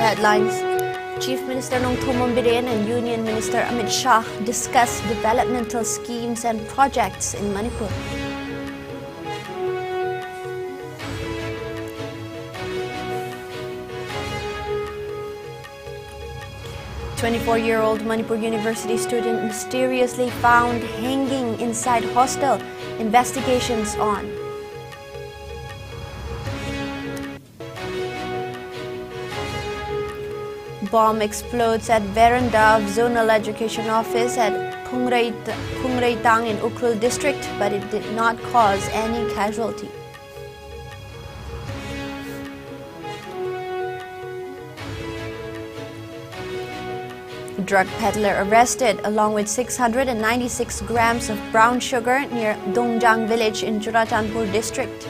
headlines. Chief Minister Nongthomom Biren and Union Minister Amit Shah discuss developmental schemes and projects in Manipur. A 24-year-old Manipur University student mysteriously found hanging inside hostel. Investigations on. Bomb explodes at veranda of Zonal Education Office at Phungreitang in Ukhrul district, but it did not cause any casualty. Drug peddler arrested along with 696 grams of brown sugar near Dongjang village in Churatanpur district.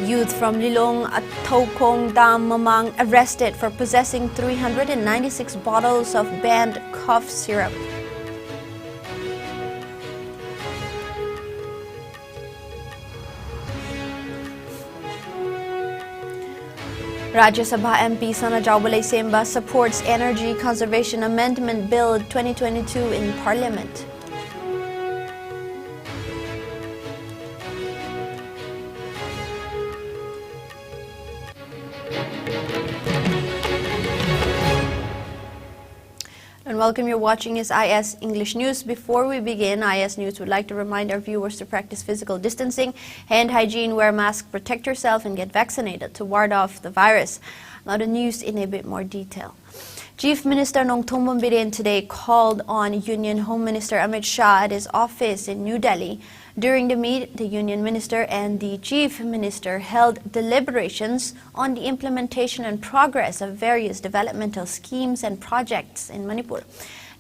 Youth from Lilong at Thokong Dam Mamang arrested for possessing 396 bottles of banned cough syrup. Rajya Sabha MP Sana Jaubalai Semba supports Energy Conservation Amendment Bill 2022 in Parliament. And welcome, you're watching IS English News. Before we begin, IS News would like to remind our viewers to practice physical distancing, hand hygiene, wear a mask, protect yourself and get vaccinated to ward off the virus. Now the news in a bit more detail. Chief Minister Nongthomom Biren today called on Union Home Minister Amit Shah at his office in New Delhi. During the meet, the Union Minister and the Chief Minister held deliberations on the implementation and progress of various developmental schemes and projects in Manipur.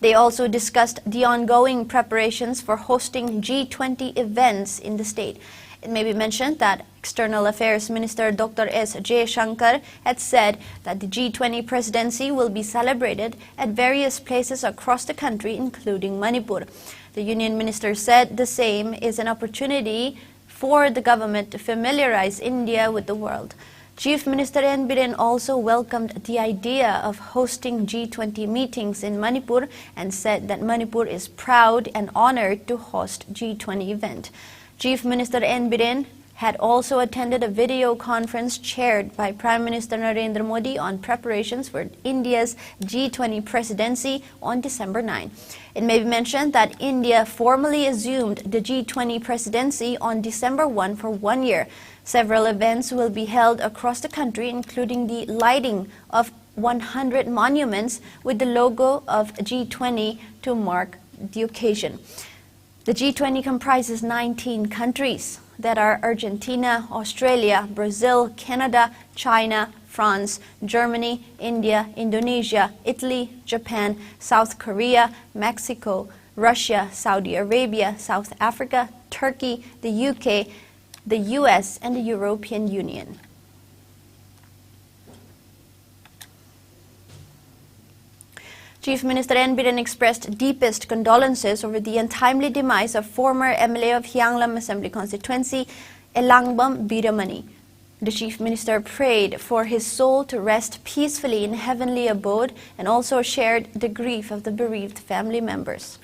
They also discussed the ongoing preparations for hosting G20 events in the state. It may be mentioned that External Affairs Minister Dr. S. J. Shankar had said that the G20 presidency will be celebrated at various places across the country, including Manipur. The Union Minister said the same is an opportunity for the government to familiarize India with the world. Chief Minister N. Biren also welcomed the idea of hosting G20 meetings in Manipur and said that Manipur is proud and honored to host G20 event. Chief Minister N. Biren had also attended a video conference chaired by Prime Minister Narendra Modi on preparations for India's G20 presidency on December 9. It may be mentioned that India formally assumed the G20 presidency on December 1 for 1 year. Several events will be held across the country, including the lighting of 100 monuments with the logo of G20 to mark the occasion. The G20 comprises 19 countries that are Argentina, Australia, Brazil, Canada, China, France, Germany, India, Indonesia, Italy, Japan, South Korea, Mexico, Russia, Saudi Arabia, South Africa, Turkey, the UK, the US, and the European Union. Chief Minister N. Biren expressed deepest condolences over the untimely demise of former MLA of Hyanglam Assembly Constituency, Elangbam Biramani. The Chief Minister prayed for his soul to rest peacefully in heavenly abode and also shared the grief of the bereaved family members.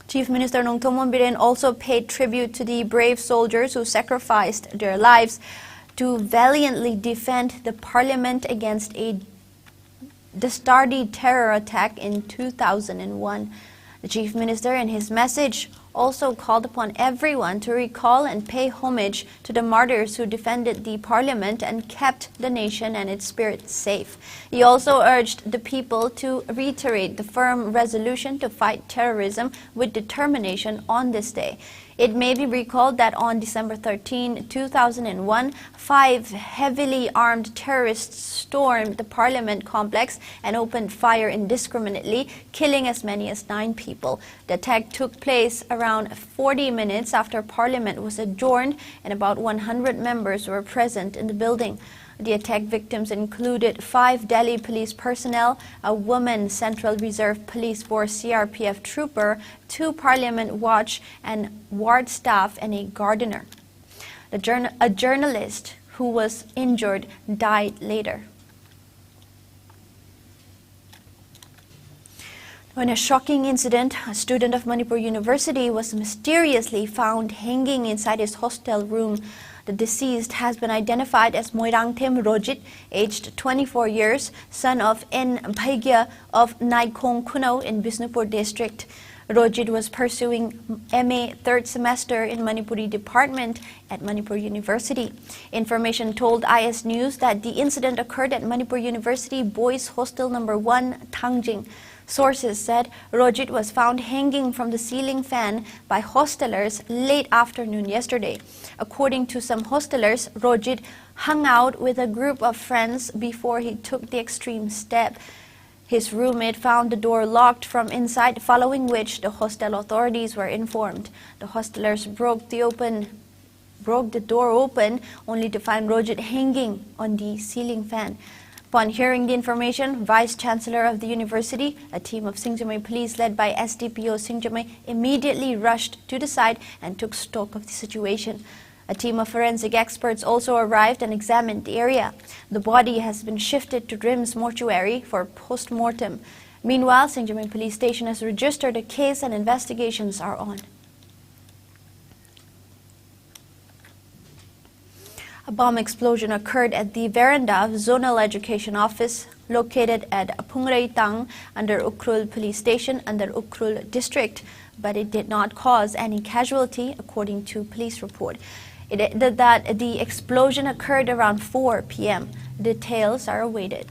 Chief Minister Nongthomom Biren also paid tribute to the brave soldiers who sacrificed their lives to valiantly defend the parliament against a dastardly terror attack in 2001. The Chief Minister, in his message, also called upon everyone to recall and pay homage to the martyrs who defended the parliament and kept the nation and its spirit safe. He also urged the people to reiterate the firm resolution to fight terrorism with determination on this day. It may be recalled that on December 13, 2001, 5 heavily armed terrorists stormed the parliament complex and opened fire indiscriminately, killing as many as 9 people. The attack took place around 40 minutes after parliament was adjourned and about 100 members were present in the building. The attack victims included 5 Delhi police personnel, a woman Central Reserve Police Force CRPF trooper, 2 Parliament Watch and ward staff, and a gardener. A journalist who was injured died later. In a shocking incident, a student of Manipur University was mysteriously found hanging inside his hostel room. The deceased has been identified as Moirangthem Rojit, aged 24 years, son of N. Bhaigya of Naikhong Kuno in Bisnupur district. Rojit was pursuing MA third semester in Manipuri department at Manipur University. Information told IS News that the incident occurred at Manipur University Boys Hostel number 1, Tangjing. Sources said Rojit was found hanging from the ceiling fan by hostelers late afternoon yesterday. According to some hostelers, Rojit hung out with a group of friends before he took the extreme step. His roommate found the door locked from inside, following which the hostel authorities were informed. The hostelers broke the door open only to find Rojit hanging on the ceiling fan. Upon hearing the information, Vice Chancellor of the university, a team of Singjamay police led by SDPO Singjamay, immediately rushed to the site and took stock of the situation. A team of forensic experts also arrived and examined the area. The body has been shifted to RIMS mortuary for post-mortem. Meanwhile, Singjamay police station has registered a case and investigations are on. A bomb explosion occurred at the veranda of Zonal Education Office located at Phungreitang under Ukhrul Police Station under Ukhrul District, but it did not cause any casualty, according to police report. It added that the explosion occurred around 4 p.m. Details are awaited.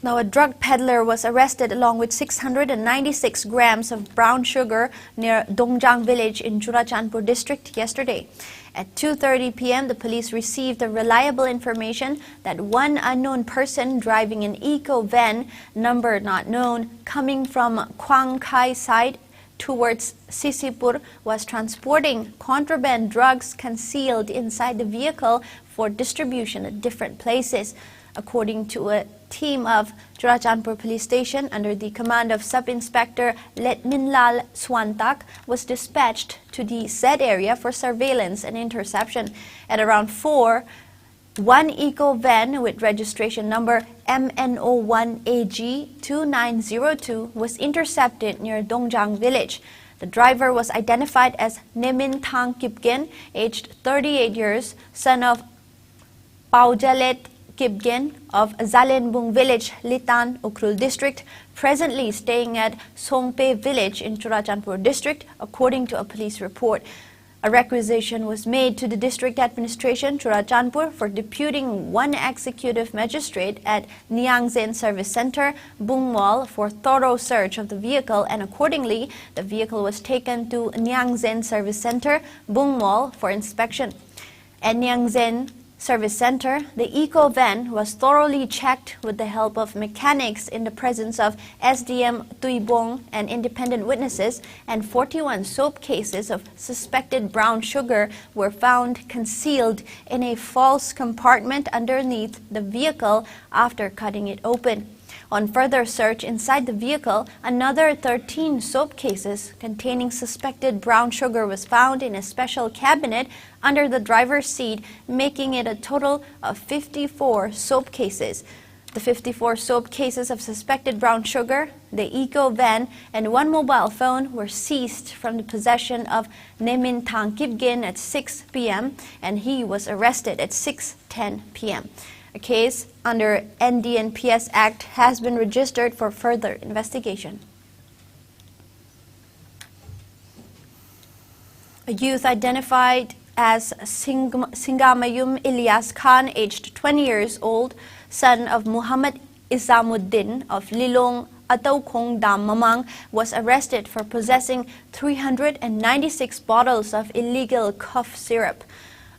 Now, a drug peddler was arrested along with 696 grams of brown sugar near Dongjang village in Churachandpur district yesterday. At 2:30 p.m., the police received the reliable information that one unknown person driving an eco-van, number not known, coming from Kwang Khai side towards Sisipur was transporting contraband drugs concealed inside the vehicle for distribution at different places. According to a team of Churachandpur Police Station under the command of Sub-Inspector Letminlal Swantak was dispatched to the said area for surveillance and interception. At around 4, one eco-van with registration number MNO1AG 2902 was intercepted near Dongjang village. The driver was identified as Nemin Thang Kipgen, aged 38 years, son of Paujalet Kipgen of Zalenbung village, Litan, Ukhrul district, presently staying at Songpe village in Churachandpur district, according to a police report. A requisition was made to the district administration, Churachandpur, for deputing one executive magistrate at Niangzen Service Center, Bungmol, for thorough search of the vehicle, and accordingly, the vehicle was taken to Niangzen Service Center, Bungmol, for inspection. At Niangzen Service Center, the eco-van was thoroughly checked with the help of mechanics in the presence of SDM Tuibong and independent witnesses, and 41 soap cases of suspected brown sugar were found concealed in a false compartment underneath the vehicle after cutting it open. On further search inside the vehicle, another 13 soap cases containing suspected brown sugar was found in a special cabinet under the driver's seat, making it a total of 54 soap cases. The 54 soap cases of suspected brown sugar, the eco-van, and one mobile phone were seized from the possession of Nemin Thang Kipgen at 6 p.m., and he was arrested at 6:10 p.m. A case under NDNPS Act has been registered for further investigation. A youth identified as Singamayum Ilyas Khan, aged 20 years old, son of Muhammad Isamuddin of Lilong Ataukong Dam Mamang, was arrested for possessing 396 bottles of illegal cough syrup.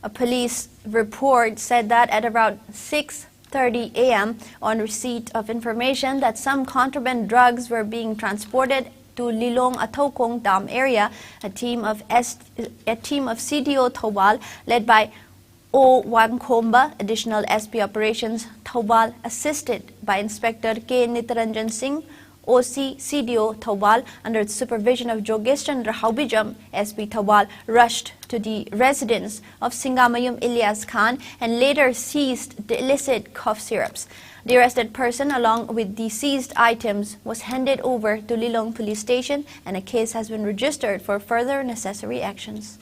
A police report said that at around 6:30 a.m., on receipt of information that some contraband drugs were being transported to Lilong Atokong Dam area. A team of CDO Thobal led by O Wankomba, additional SP operations Thobal, assisted by Inspector K. Nitaranjan Singh, OC CDO Thobal, under the supervision of Jogesh Chandra Haubijam. SP Thobal rushed to the residence of Singamayum Ilyas Khan and later seized the illicit cough syrups. The arrested person, along with the seized items, was handed over to Lilong Police Station, and a case has been registered for further necessary actions.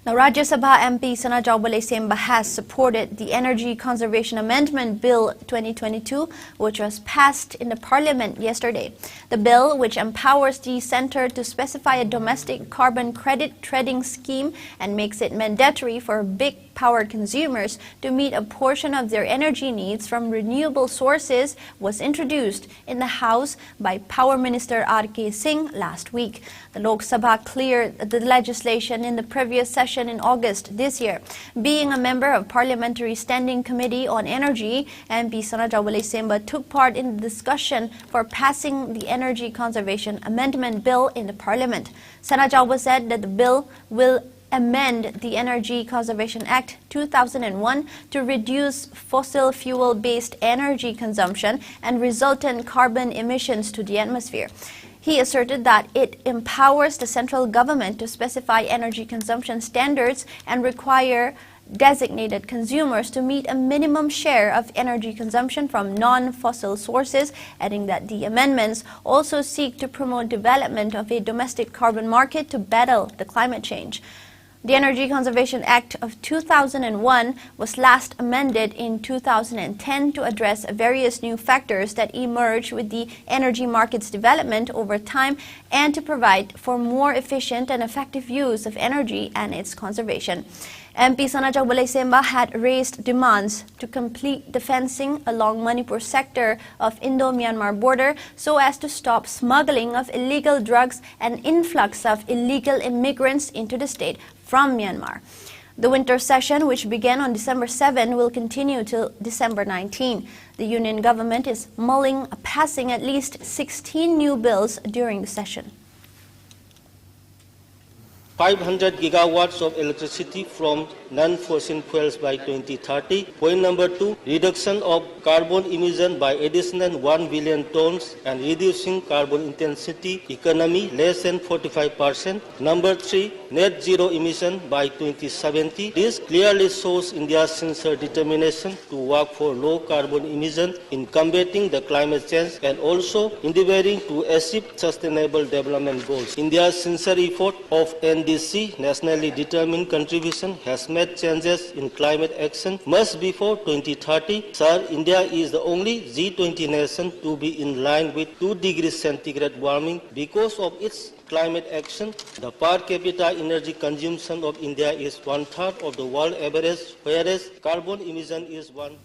Now, Rajya Sabha MP Sanajau Balaisemba has supported the Energy Conservation Amendment Bill 2022, which was passed in the Parliament yesterday. The bill, which empowers the centre to specify a domestic carbon credit trading scheme and makes it mandatory for big power consumers to meet a portion of their energy needs from renewable sources, was introduced in the House by Power Minister R.K. Singh last week. The Lok Sabha cleared the legislation in the previous session in August this year. Being a member of Parliamentary Standing Committee on Energy, MP Sanajau Balaisemba took part in the discussion for passing the Energy Conservation Amendment Bill in the Parliament. Sanajau said that the bill will amend the Energy Conservation Act 2001 to reduce fossil fuel-based energy consumption and resultant carbon emissions to the atmosphere. He asserted that it empowers the central government to specify energy consumption standards and require designated consumers to meet a minimum share of energy consumption from non-fossil sources, adding that the amendments also seek to promote development of a domestic carbon market to battle the climate change. The Energy Conservation Act of 2001 was last amended in 2010 to address various new factors that emerge with the energy market's development over time and to provide for more efficient and effective use of energy and its conservation. MP Sanajau Balaisemba had raised demands to complete the fencing along Manipur sector of Indo-Myanmar border so as to stop smuggling of illegal drugs and influx of illegal immigrants into the state from Myanmar. The winter session, which began on December 7, will continue till December 19. The union government is mulling passing at least 16 new bills during the session. 500 gigawatts of electricity from non-fossil fuels by 2030. Point number 2, reduction of carbon emission by additional 1 billion tons and reducing carbon intensity economy less than 45%. Number 3, net zero emission by 2070. This clearly shows India's sincere determination to work for low carbon emission in combating the climate change and also endeavoring to achieve sustainable development goals. India's sincere effort of NDC, nationally determined contribution, has made changes in climate action much before 2030. Sir, India is the only G20 nation to be in line with 2 degrees centigrade warming because of its climate action. The per capita energy consumption of India is 1/3 of the world average, whereas carbon emission is 1.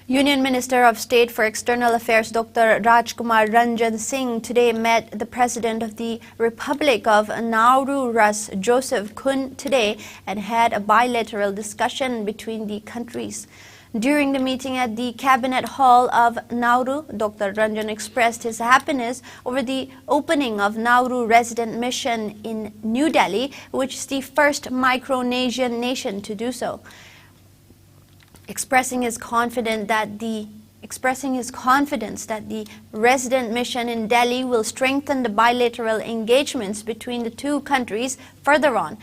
Union Minister of State for External Affairs Dr. Rajkumar Ranjan Singh today met the President of the Republic of Nauru, Ras Joseph Kun, today and had a bilateral discussion between the countries. During the meeting at the Cabinet Hall of Nauru, Dr. Ranjan expressed his happiness over the opening of Nauru Resident Mission in New Delhi, which is the first Micronesian nation to do so. Expressing his confidence that the resident mission in Delhi will strengthen the bilateral engagements between the two countries further on.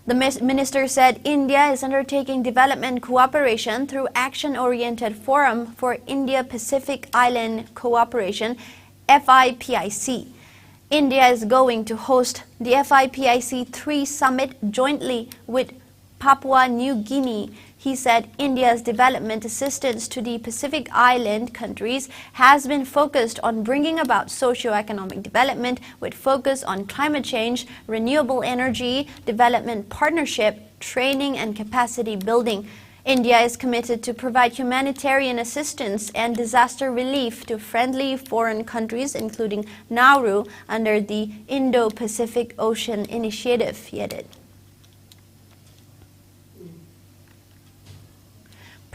The minister said India is undertaking development cooperation through Action-Oriented Forum for Indo-Pacific Island Cooperation, FIPIC. India is going to host the FIPIC 3 summit jointly with Papua New Guinea. He said India's development assistance to the Pacific Island countries has been focused on bringing about socio-economic development with focus on climate change, renewable energy, development partnership, training and capacity building. India is committed to provide humanitarian assistance and disaster relief to friendly foreign countries, including Nauru, under the Indo-Pacific Ocean Initiative, he added.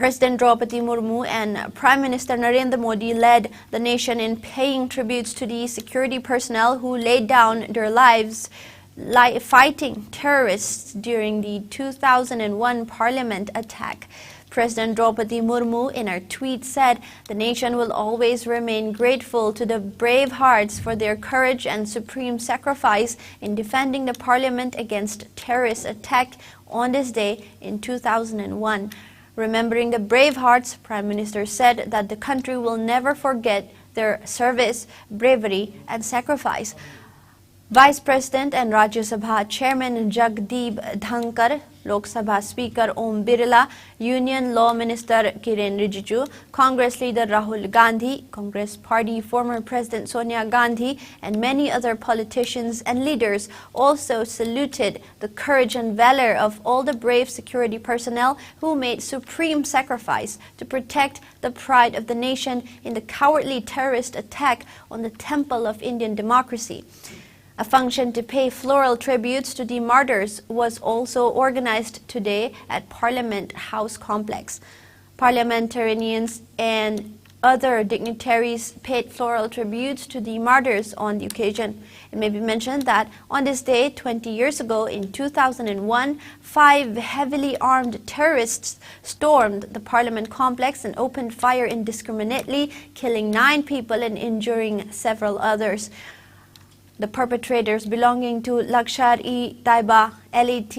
President Draupadi Murmu and Prime Minister Narendra Modi led the nation in paying tributes to the security personnel who laid down their lives fighting terrorists during the 2001 parliament attack. President Draupadi Murmu in her tweet said the nation will always remain grateful to the brave hearts for their courage and supreme sacrifice in defending the parliament against terrorist attack on this day in 2001. Remembering the brave hearts, Prime Minister said that the country will never forget their service, bravery and sacrifice. Vice President and Rajya Sabha Chairman Jagdeep Dhankar, Lok Sabha Speaker Om Birla, Union Law Minister Kiren Rijiju, Congress Leader Rahul Gandhi, Congress Party former President Sonia Gandhi, and many other politicians and leaders also saluted the courage and valor of all the brave security personnel who made supreme sacrifice to protect the pride of the nation in the cowardly terrorist attack on the temple of Indian democracy. A function to pay floral tributes to the martyrs was also organized today at Parliament House Complex. Parliamentarians and other dignitaries paid floral tributes to the martyrs on the occasion. It may be mentioned that on this day, 20 years ago in 2001, 5 heavily armed terrorists stormed the Parliament complex and opened fire indiscriminately, killing 9 people and injuring several others. The perpetrators belonging to Lashkar-e-Taiba, LET,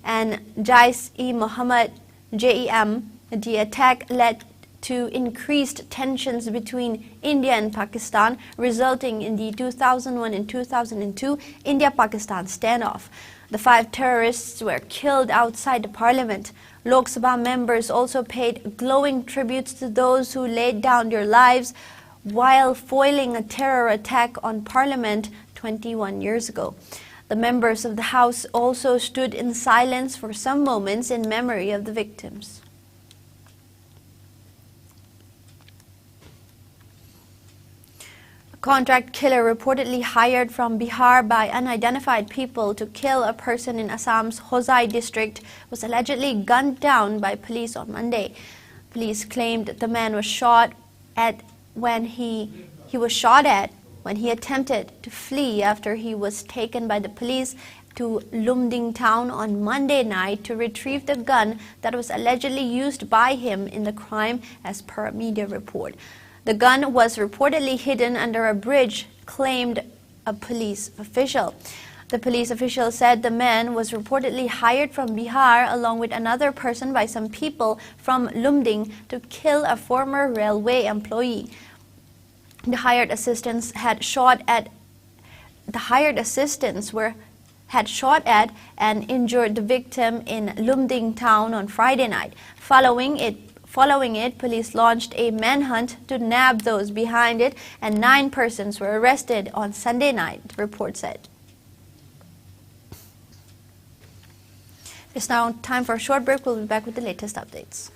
and Jaish-e-Mohammed, JEM, the attack led to increased tensions between India and Pakistan, resulting in the 2001 and 2002 India-Pakistan standoff. The 5 terrorists were killed outside the parliament. Lok Sabha members also paid glowing tributes to those who laid down their lives while foiling a terror attack on parliament 21 years ago. The members of the House also stood in silence for some moments in memory of the victims. A contract killer reportedly hired from Bihar by unidentified people to kill a person in Assam's Hosai district was allegedly gunned down by police on Monday. Police claimed that the man was shot at when he attempted to flee after he was taken by the police to Lumding town on Monday night to retrieve the gun that was allegedly used by him in the crime, as per a media report. The gun was reportedly hidden under a bridge, claimed a police official. The police official said the man was reportedly hired from Bihar along with another person by some people from Lumding to kill a former railway employee. The hired assistants had shot at and injured the victim in Lumding town on Friday night. Following it, police launched a manhunt to nab those behind it, and 9 persons were arrested on Sunday night, the report said. It's now time for a short break. We'll be back with the latest updates.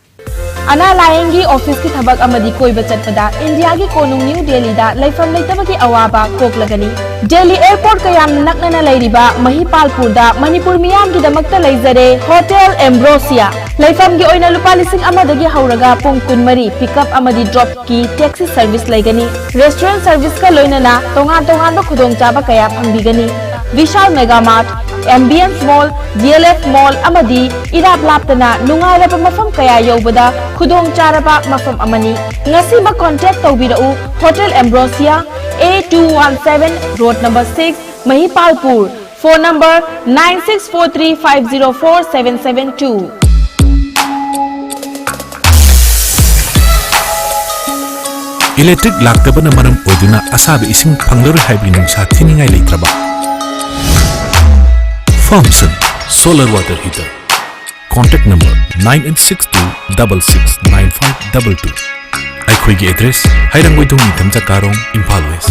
Ana Layengi office ki thabak amadi koi bachat pada India ki konung New Delhi da laifam laitaba ki awaba koklagani Delhi airport kayam naknana lairiba Mahipalpur da Manipur miyam ki damakta laizare Hotel Ambrosia laifam gi oina lupa lising amadagi hauraga pung kunmari pickup amadi drop ki taxi service laigani restaurant service ka loinana tongan ba khudong chaba kaya phangbigani Vishal Mega Mart Ambience Mall, DLF Mall amadi irap laptana nungairaba mafam kaya yobada khudong charaba mafam amani ngasi ma contact tawbirau Hotel Ambrosia A217 Road number 6 Mahipalpur phone number 9643504772 Electric laktabana maram oduna asabi ising phanglar haibi nungsa thiningai leitraba Thompson Solar Water Heater. Contact number 9862669522. Aikhoigi address Hairangwaidong Thamja Karong, Impal West.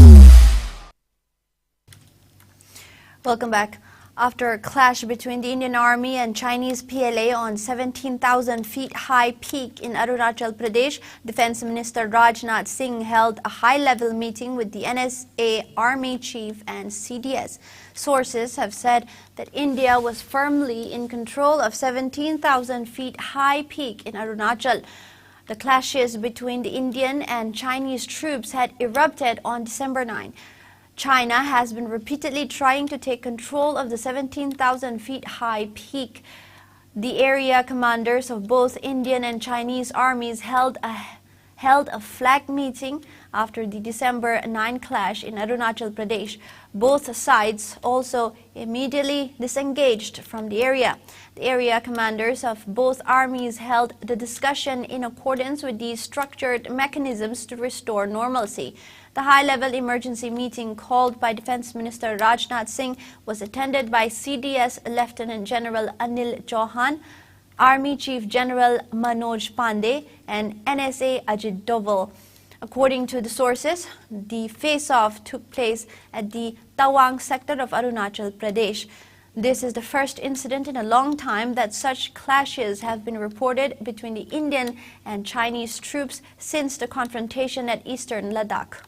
Welcome back. After a clash between the Indian Army and Chinese PLA on 17,000 feet high peak in Arunachal Pradesh, Defense Minister Rajnath Singh held a high-level meeting with the NSA Army Chief and CDS. Sources have said that India was firmly in control of 17,000 feet high peak in Arunachal. The clashes between the Indian and Chinese troops had erupted on December 9. China has been repeatedly trying to take control of the 17,000 feet high peak. The area commanders of both Indian and Chinese armies held a flag meeting after the December 9 clash in Arunachal Pradesh. Both sides also immediately disengaged from the area. The area commanders of both armies held the discussion in accordance with the structured mechanisms to restore normalcy. The high-level emergency meeting called by Defense Minister Rajnath Singh was attended by CDS Lieutenant General Anil Chauhan, Army Chief General Manoj Pandey and NSA Ajit Doval. According to the sources, the face-off took place at the Tawang sector of Arunachal Pradesh. This is the first incident in a long time that such clashes have been reported between the Indian and Chinese troops since the confrontation at eastern Ladakh.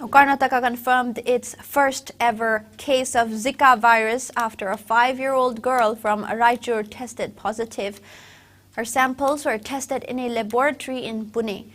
Karnataka confirmed its first ever case of Zika virus after a 5-year-old girl from Raichur tested positive. Her samples were tested in a laboratory in Pune.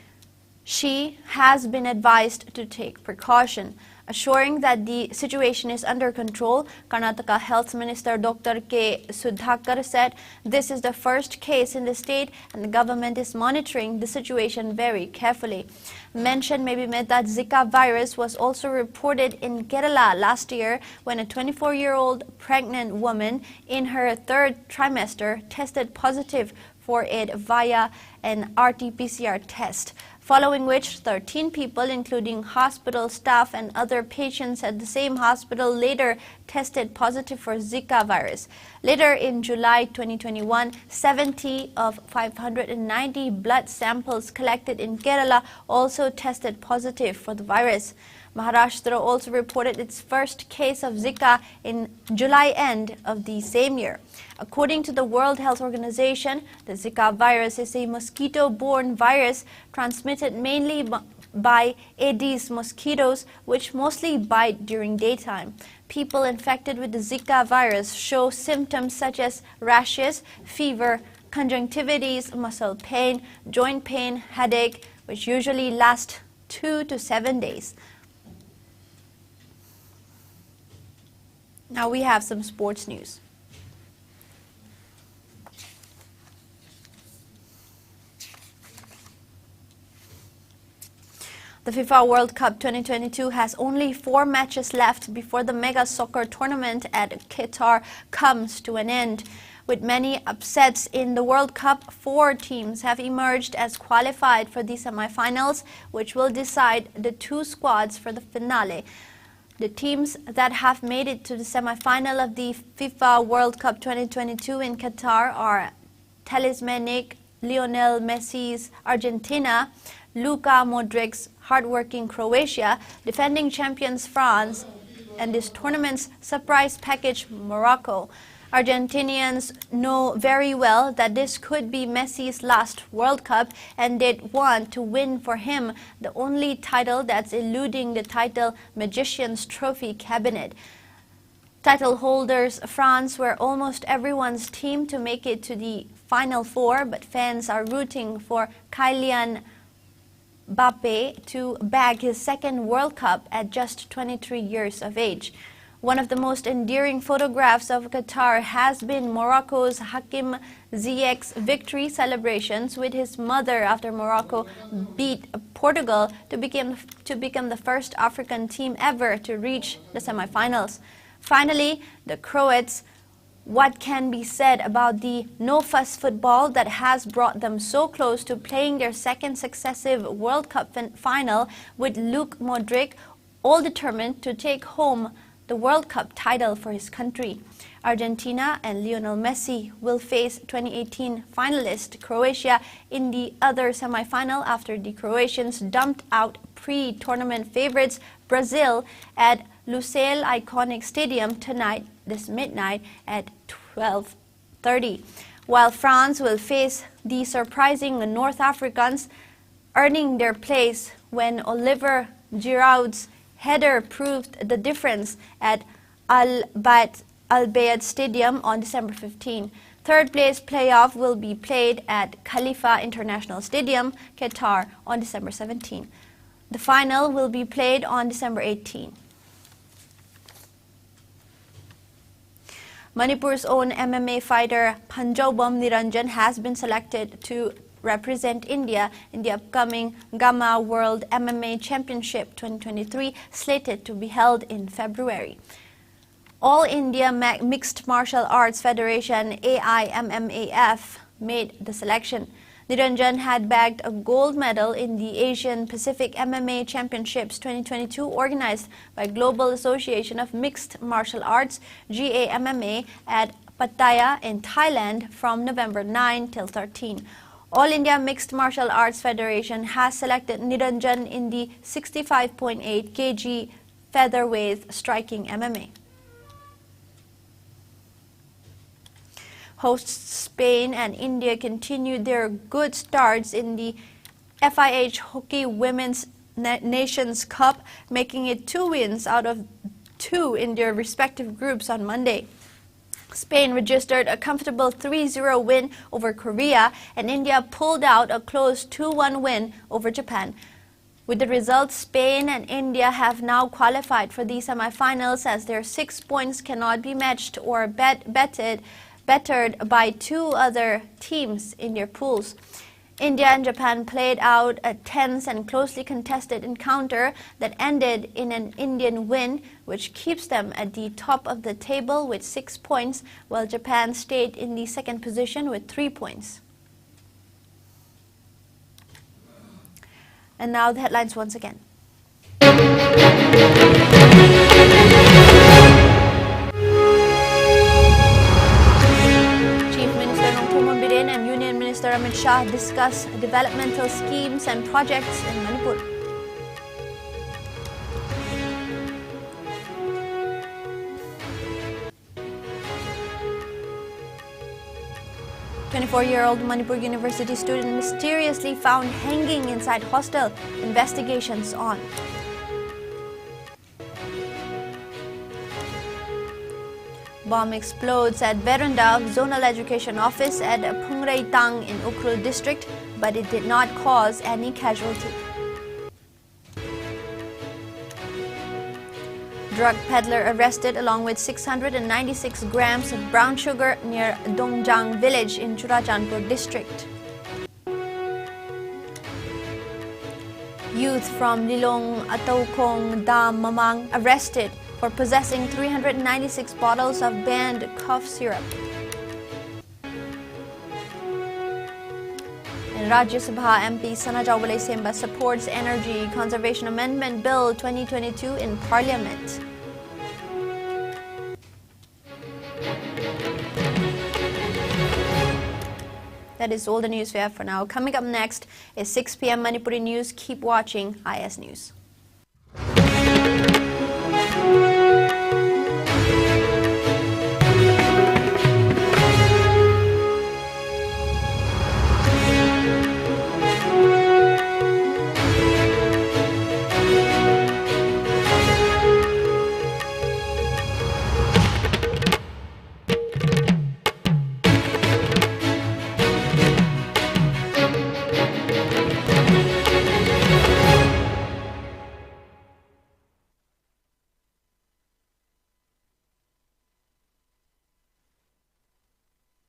She has been advised to take precaution. Assuring that the situation is under control, Karnataka Health Minister Dr. K. Sudhakar said this is the first case in the state and the government is monitoring the situation very carefully. Mention may be made that Zika virus was also reported in Kerala last year when a 24-year-old pregnant woman in her third trimester tested positive for it via an RT-PCR test, following which 13 people, including hospital staff and other patients at the same hospital, later tested positive for Zika virus. Later in July 2021, 70 of 590 blood samples collected in Kerala also tested positive for the virus. Maharashtra also reported its first case of Zika in July end of the same year. According to the World Health Organization, the Zika virus is a mosquito-borne virus transmitted mainly by Aedes mosquitoes, which mostly bite during daytime. People infected with the Zika virus show symptoms such as rashes, fever, conjunctivitis, muscle pain, joint pain, headache, which usually last 2 to 7 days. Now we have some sports news. The FIFA World Cup 2022 has only 4 matches left before the mega soccer tournament at Qatar comes to an end. With many upsets in the World Cup, 4 teams have emerged as qualified for the semi-finals, which will decide the 2 squads for the finale. The teams that have made it to the semi-final of the FIFA World Cup 2022 in Qatar are talismanic Lionel Messi's Argentina, Luka Modric's hardworking Croatia, defending champions France, and this tournament's surprise package Morocco. Argentinians know very well that this could be Messi's last World Cup and they'd want to win for him the only title that's eluding the title Magician's Trophy cabinet. Title holders France were almost everyone's team to make it to the Final Four, but fans are rooting for Kylian Mbappe to bag his second World Cup at just 23 years of age. One of the most endearing photographs of Qatar has been Morocco's Hakim Ziyech's victory celebrations with his mother after Morocco beat Portugal to become the first African team ever to reach the semi-finals. Finally, the Croats. What can be said about the no-fuss football that has brought them so close to playing their second successive World Cup final with Luka Modric all determined to take home the World Cup title for his country? Argentina and Lionel Messi will face 2018 finalist Croatia in the other semi-final after the Croatians dumped out pre-tournament favorites Brazil at Lusail Iconic Stadium tonight, this midnight at 12:30. While France will face the surprising North Africans, earning their place when Olivier Giroud's header proved the difference at Al Bayt Al Bayad Stadium on December 15. Third place playoff will be played at Khalifa International Stadium, Qatar on December 17. The final will be played on December 18. Manipur's own MMA fighter Panjobam Niranjan has been selected to represent India in the upcoming Gamma World MMA Championship 2023, slated to be held in February. All India Mixed Martial Arts Federation AIMMAF made the selection. Niranjan had bagged a gold medal in the Asian Pacific MMA Championships 2022 organized by Global Association of Mixed Martial Arts GAMMA at Pattaya in Thailand from November 9 till 13. All India Mixed Martial Arts Federation has selected Niranjan in the 65.8 kg featherweight striking MMA. Hosts Spain and India continued their good starts in the FIH Hockey Women's Nations Cup, making it 2 wins out of 2 in their respective groups on Monday. Spain registered a comfortable 3-0 win over Korea, and India pulled out a close 2-1 win over Japan. With the result, Spain and India have now qualified for the semifinals, as their 6 points cannot be matched or bettered by 2 other teams in their pools. India and Japan played out a tense and closely contested encounter that ended in an Indian win, which keeps them at the top of the table with 6 points, while Japan stayed in the second position with 3 points. And now the headlines once again. Minister Amit Shah discuss developmental schemes and projects in Manipur. "24-year-old Manipur University student mysteriously found hanging inside hostel. Investigations on." Bomb explodes at veranda of Zonal Education Office at Phungreitang in Ukhrul district, but it did not cause any casualty. Drug peddler arrested along with 696 grams of brown sugar near Dongjang village in Churachandpur district. Youth from Lilong Ataukong Dam Mamang arrested for possessing 396 bottles of banned cough syrup. And Rajya Sabha MP Sana Jawale Semba supports Energy Conservation Amendment Bill 2022 in Parliament. That is all the news we have for now. Coming up next is 6 p.m. Manipuri News. Keep watching IS News.